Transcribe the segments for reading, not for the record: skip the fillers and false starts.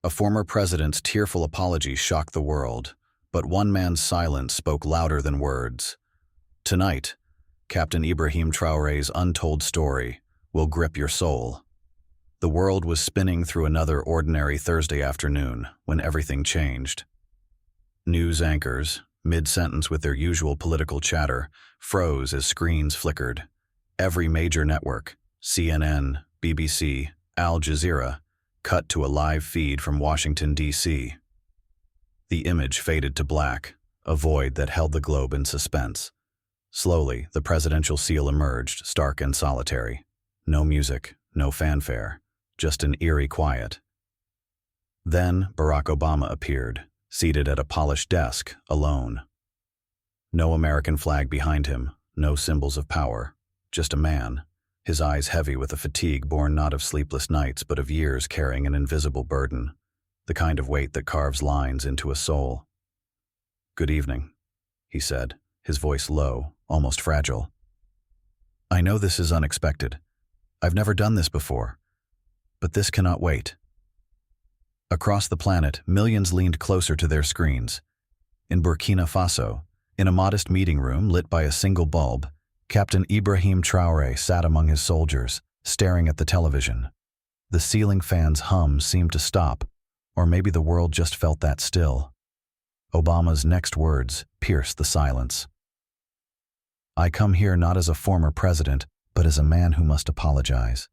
A former president's tearful apology shocked the world, but one man's silence spoke louder than words. Tonight, Captain Ibrahim Traoré's untold story will grip your soul. The world was spinning through another ordinary Thursday afternoon when everything changed. News anchors, mid-sentence with their usual political chatter, froze as screens flickered. Every major network, CNN, BBC, Al Jazeera, cut to a live feed from Washington, D.C. The image faded to black, a void that held the globe in suspense. Slowly, the presidential seal emerged, stark and solitary. No music, no fanfare, just an eerie quiet. Then Barack Obama appeared, seated at a polished desk, alone. No American flag behind him, no symbols of power, just a man, his eyes heavy with a fatigue born not of sleepless nights but of years carrying an invisible burden, the kind of weight that carves lines into a soul. "Good evening," he said, his voice low, almost fragile. "I know this is unexpected. I've never done this before. But this cannot wait." Across the planet, millions leaned closer to their screens. In Burkina Faso, in a modest meeting room lit by a single bulb, Captain Ibrahim Traoré sat among his soldiers, staring at the television. The ceiling fan's hum seemed to stop, or maybe the world just felt that still. Obama's next words pierced the silence. "I come here not as a former president, but as a man who must apologize."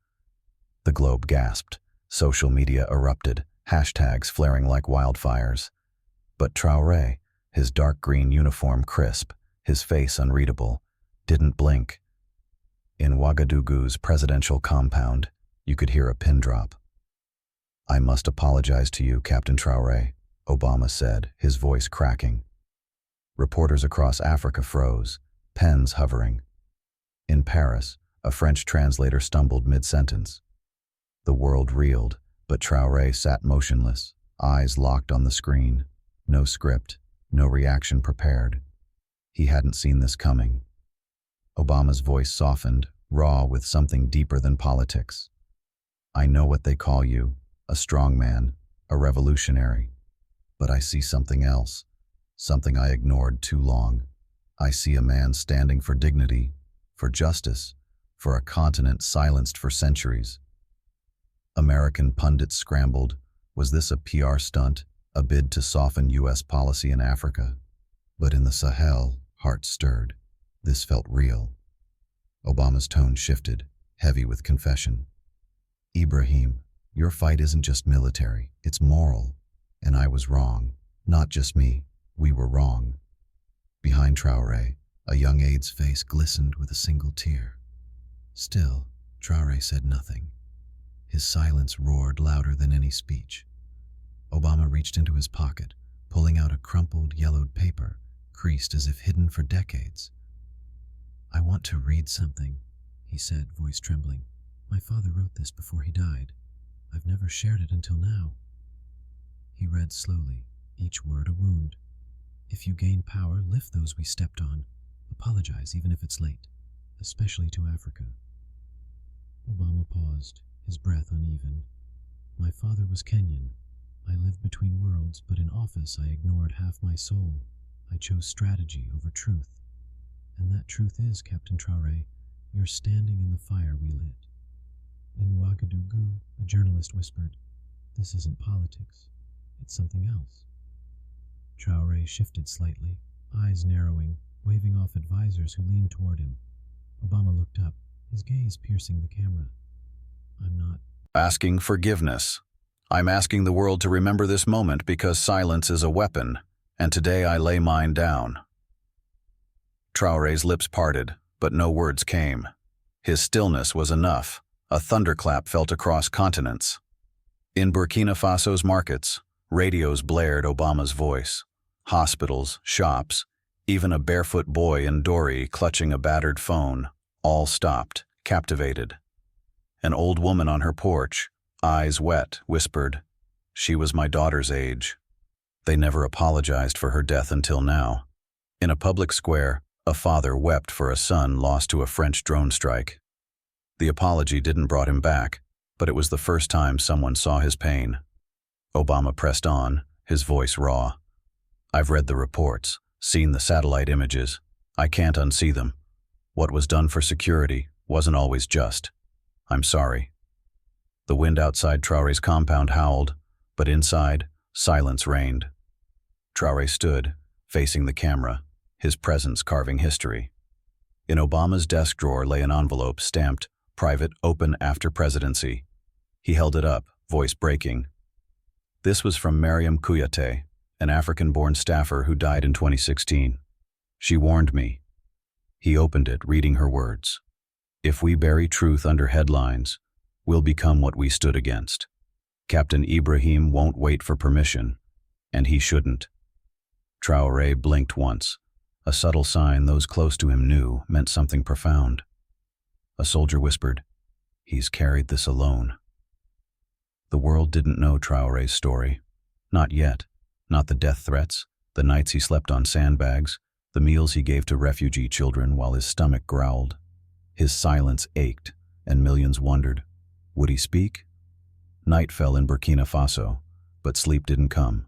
The globe gasped. Social media erupted, hashtags flaring like wildfires. But Traoré, his dark green uniform crisp, his face unreadable, didn't blink. In Ouagadougou's presidential compound, you could hear a pin drop. "I must apologize to you, Captain Traoré," Obama said, his voice cracking. Reporters across Africa froze, pens hovering. In Paris, a French translator stumbled mid-sentence. The world reeled, but Traoré sat motionless, eyes locked on the screen. No script, no reaction prepared. He hadn't seen this coming. Obama's voice softened, raw with something deeper than politics. "I know what they call you, a strong man, a revolutionary. But I see something else, something I ignored too long. I see a man standing for dignity, for justice, for a continent silenced for centuries." American pundits scrambled. Was this a PR stunt, a bid to soften U.S. policy in Africa? But in the Sahel, hearts stirred. This felt real. Obama's tone shifted, heavy with confession. "Ibrahim, your fight isn't just military, it's moral. And I was wrong. Not just me, we were wrong." Behind Traoré, a young aide's face glistened with a single tear. Still, Traoré said nothing. His silence roared louder than any speech. Obama reached into his pocket, pulling out a crumpled, yellowed paper, creased as if hidden for decades. "I want to read something," he said, voice trembling. "My father wrote this before he died. I've never shared it until now." He read slowly, each word a wound. "If you gain power, lift those we stepped on. Apologize even if it's late, especially to Africa." Obama paused, his breath uneven. "My father was Kenyan. I lived between worlds, but in office I ignored half my soul. I chose strategy over truth. And that truth is, Captain Traoré, you're standing in the fire we lit." In Ouagadougou, a journalist whispered, "This isn't politics. It's something else." Traoré shifted slightly, eyes narrowing, waving off advisors who leaned toward him. Obama looked up, his gaze piercing the camera. "I'm not asking forgiveness. I'm asking the world to remember this moment because silence is a weapon, and today I lay mine down." Traoré's lips parted, but no words came. His stillness was enough. A thunderclap felt across continents. In Burkina Faso's markets, radios blared Obama's voice. Hospitals, shops, even a barefoot boy in Dori clutching a battered phone, all stopped, captivated. An old woman on her porch, eyes wet, whispered, "She was my daughter's age." They never apologized for her death until now. In a public square, a father wept for a son lost to a French drone strike. The apology didn't bring him back, but it was the first time someone saw his pain. Obama pressed on, his voice raw. "I've read the reports, seen the satellite images. I can't unsee them. What was done for security wasn't always just. I'm sorry." The wind outside Traoré's compound howled, but inside, silence reigned. Traoré stood, facing the camera, his presence carving history. In Obama's desk drawer lay an envelope stamped, "Private, open after presidency." He held it up, voice breaking. This was from Mariam Kouyaté, an African-born staffer who died in 2016. She warned me. He opened it, reading her words. "If we bury truth under headlines, we'll become what we stood against. Captain Ibrahim won't wait for permission, and he shouldn't." Traoré blinked once, a subtle sign those close to him knew meant something profound. A soldier whispered, "He's carried this alone." The world didn't know Traoré's story. Not yet. Not the death threats, the nights he slept on sandbags, the meals he gave to refugee children while his stomach growled. His silence ached, and millions wondered, would he speak? Night fell in Burkina Faso, but sleep didn't come.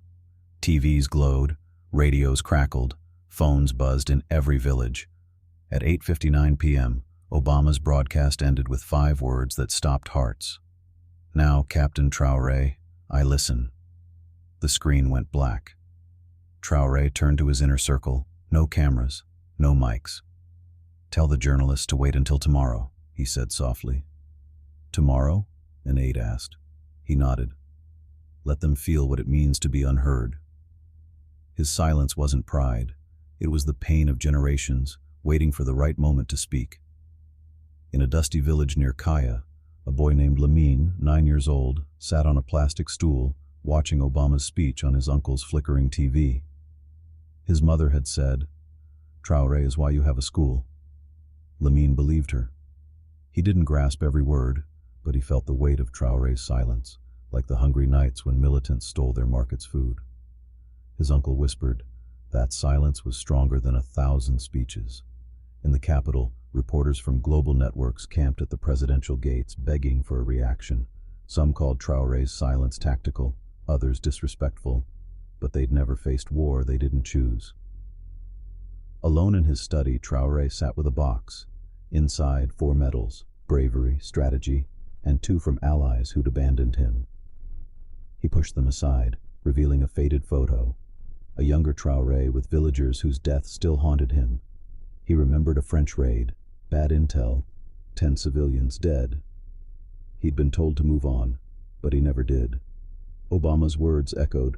TVs glowed, radios crackled, phones buzzed in every village. At 8:59 p.m., Obama's broadcast ended with 5 words that stopped hearts. "Now, Captain Traoré, I listen." The screen went black. Traoré turned to his inner circle. No cameras, no mics. "Tell the journalists to wait until tomorrow," he said softly. "Tomorrow?" an aide asked. He nodded. "Let them feel what it means to be unheard." His silence wasn't pride. It was the pain of generations, waiting for the right moment to speak. In a dusty village near Kaya, a boy named Lamine, 9 years old, sat on a plastic stool, watching Obama's speech on his uncle's flickering TV. His mother had said, "Traoré is why you have a school." Lamine believed her. He didn't grasp every word, but he felt the weight of Traoré's silence, like the hungry nights when militants stole their market's food. His uncle whispered, that silence was stronger than 1,000 speeches. In the capital, reporters from global networks camped at the presidential gates, begging for a reaction. Some called Traoré's silence tactical, others disrespectful, but they'd never faced war they didn't choose. Alone in his study, Traoré sat with a box. Inside, 4 medals, bravery, strategy, and 2 from allies who'd abandoned him. He pushed them aside, revealing a faded photo. A younger Traoré with villagers whose death still haunted him. He remembered a French raid, bad intel, 10 civilians dead. He'd been told to move on, but he never did. Obama's words echoed,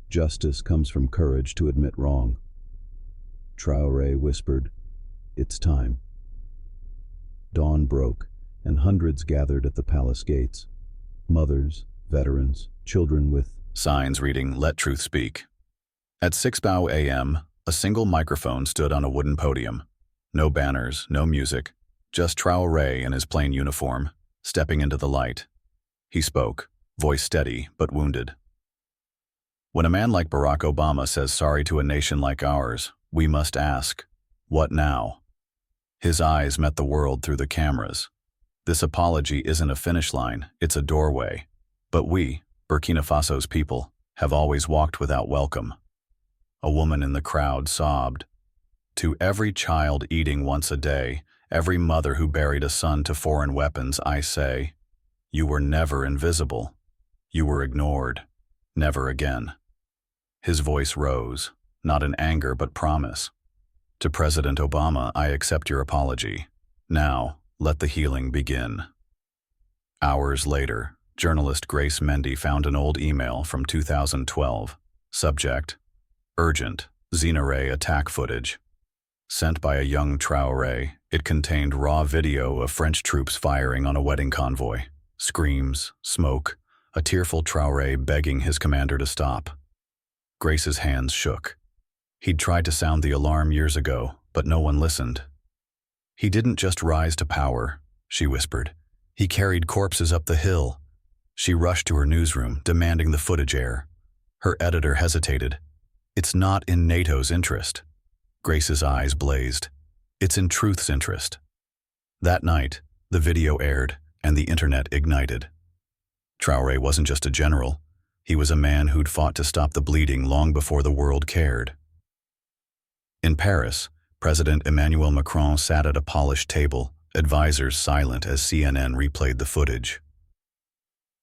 "Justice comes from courage to admit wrong." Traoré whispered, "It's time." Dawn broke, and hundreds gathered at the palace gates. Mothers, veterans, children with signs reading, "Let Truth Speak." At 6:00 a.m., a single microphone stood on a wooden podium. No banners, no music, just Traoré in his plain uniform, stepping into the light. He spoke, voice steady but wounded. "When a man like Barack Obama says sorry to a nation like ours, we must ask, what now?" His eyes met the world through the cameras. This apology isn't a finish line, it's a doorway. But we, Burkina Faso's people, have always walked without welcome. A woman in the crowd sobbed. "To every child eating once a day, every mother who buried a son to foreign weapons, I say, you were never invisible. You were ignored. Never again." His voice rose, not in anger but promise. "To President Obama, I accept your apology. Now, let the healing begin." Hours later, journalist Grace Mendy found an old email from 2012. Subject, "Urgent, Xenaré attack footage." Sent by a young Traoré, it contained raw video of French troops firing on a wedding convoy. Screams, smoke, a tearful Traoré begging his commander to stop. Grace's hands shook. He'd tried to sound the alarm years ago, but no one listened. "He didn't just rise to power," she whispered. "He carried corpses up the hill." She rushed to her newsroom, demanding the footage air. Her editor hesitated. "It's not in NATO's interest." Grace's eyes blazed. "It's in truth's interest." That night, the video aired, and the internet ignited. Traoré wasn't just a general. He was a man who'd fought to stop the bleeding long before the world cared. In Paris, President Emmanuel Macron sat at a polished table, advisors silent as CNN replayed the footage.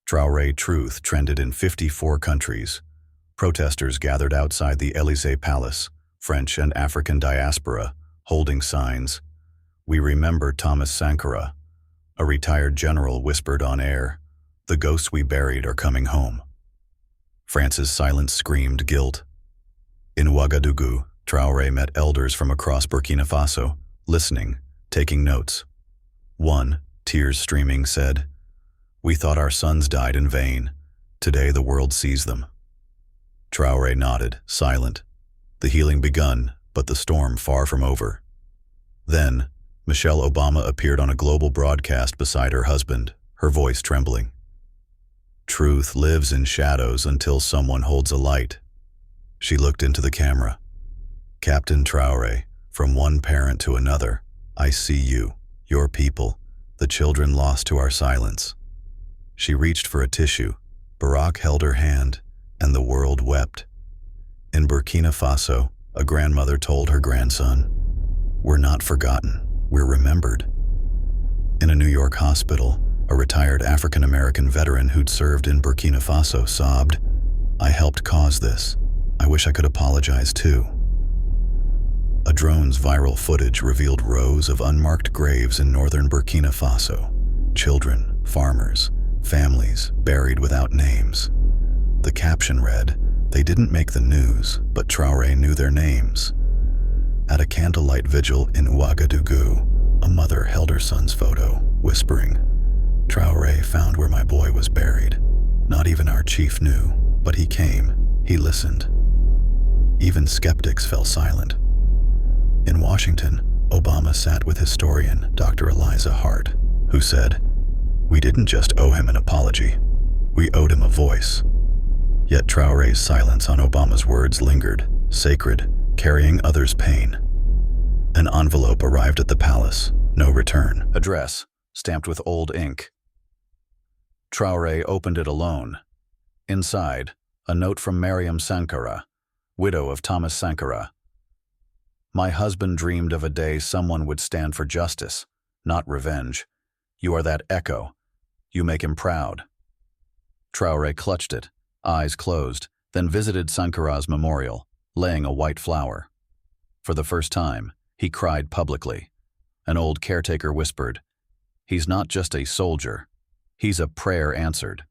Traoré truth trended in 54 countries. Protesters gathered outside the Élysée Palace, French and African diaspora, holding signs. "We remember Thomas Sankara." A retired general whispered on air, "The ghosts we buried are coming home." France's silence screamed guilt. In Ouagadougou, Traoré met elders from across Burkina Faso, listening, taking notes. One, tears streaming, said, "We thought our sons died in vain. Today the world sees them." Traoré nodded, silent. The healing begun, but the storm far from over. Then, Michelle Obama appeared on a global broadcast beside her husband, her voice trembling. "Truth lives in shadows until someone holds a light." She looked into the camera. "Captain Traoré, from one parent to another, I see you, your people, the children lost to our silence." She reached for a tissue. Barack held her hand, and the world wept. In Burkina Faso, a grandmother told her grandson, "We're not forgotten, we're remembered." In a New York hospital, a retired African-American veteran who'd served in Burkina Faso sobbed, "I helped cause this. I wish I could apologize too." A drone's viral footage revealed rows of unmarked graves in northern Burkina Faso. Children, farmers, families buried without names. The caption read, "They didn't make the news, but Traoré knew their names." At a candlelight vigil in Ouagadougou, a mother held her son's photo, whispering, "Traoré found where my boy was buried. Not even our chief knew, but he came, he listened." Even skeptics fell silent. In Washington, Obama sat with historian Dr. Eliza Hart, who said, "We didn't just owe him an apology, we owed him a voice." Yet Traoré's silence on Obama's words lingered, sacred, carrying others' pain. An envelope arrived at the palace, no return. Address, stamped with old ink. Traoré opened it alone. Inside, a note from Mariam Sankara, widow of Thomas Sankara. "My husband dreamed of a day someone would stand for justice, not revenge. You are that echo. You make him proud." Traoré clutched it, eyes closed, then visited Sankara's memorial, laying a white flower. For the first time, he cried publicly. An old caretaker whispered, "He's not just a soldier. He's a prayer answered."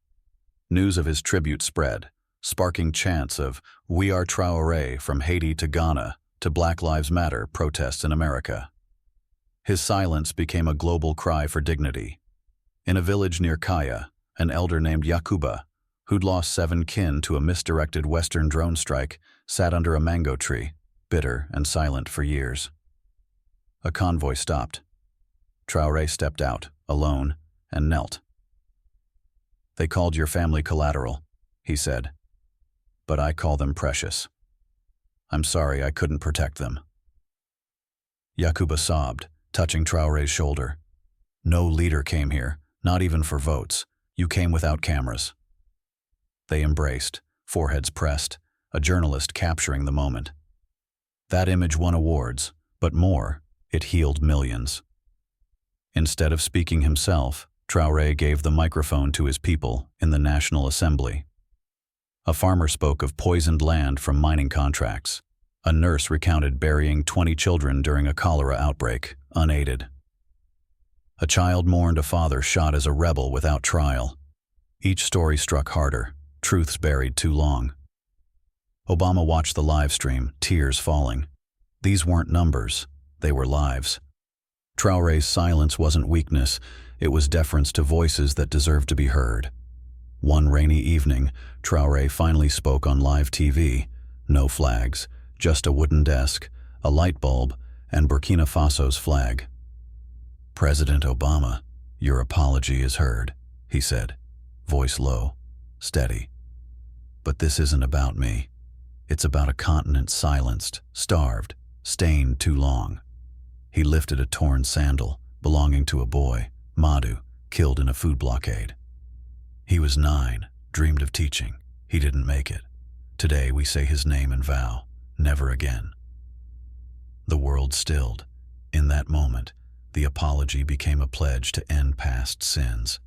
News of his tribute spread, sparking chants of "We are Traoré" from Haiti to Ghana to Black Lives Matter protests in America. His silence became a global cry for dignity. In a village near Kaya, an elder named Yakuba, who'd lost 7 kin to a misdirected Western drone strike, sat under a mango tree, bitter and silent for years. A convoy stopped. Traoré stepped out, alone, and knelt. "They called your family collateral," he said, "but I call them precious. I'm sorry I couldn't protect them." Yakuba sobbed, touching Traoré's shoulder. "No leader came here, not even for votes. You came without cameras." They embraced, foreheads pressed, a journalist capturing the moment. That image won awards, but more, it healed millions. Instead of speaking himself, Traoré gave the microphone to his people in the National Assembly. A farmer spoke of poisoned land from mining contracts. A nurse recounted burying 20 children during a cholera outbreak, unaided. A child mourned a father shot as a rebel without trial. Each story struck harder, truths buried too long. Obama watched the live stream, tears falling. These weren't numbers, they were lives. Traoré's silence wasn't weakness, it was deference to voices that deserved to be heard. One rainy evening, Traoré finally spoke on live TV. No flags, just a wooden desk, a light bulb, and Burkina Faso's flag. "President Obama, your apology is heard," he said, voice low, steady. "But this isn't about me. It's about a continent silenced, starved, stained too long." He lifted a torn sandal belonging to a boy, Madu, killed in a food blockade. He was 9, dreamed of teaching. He didn't make it. Today we say his name and vow, never again. The world stilled. In that moment, the apology became a pledge to end past sins.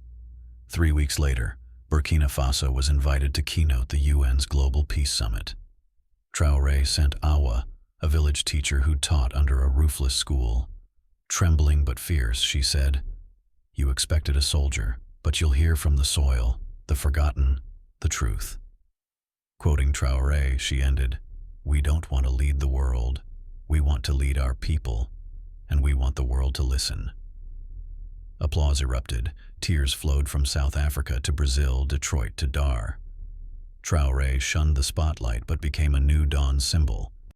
3 weeks later, Burkina Faso was invited to keynote the UN's Global Peace Summit. Traoré sent Awa, a village teacher who taught under a roofless school. Trembling but fierce, she said, "You expected a soldier, but you'll hear from the soil, the forgotten, the truth." Quoting Traoré, she ended, "We don't want to lead the world. We want to lead our people, and we want the world to listen." Applause erupted. Tears flowed from South Africa to Brazil, Detroit to Dar. Traoré shunned the spotlight but became a new dawn symbol,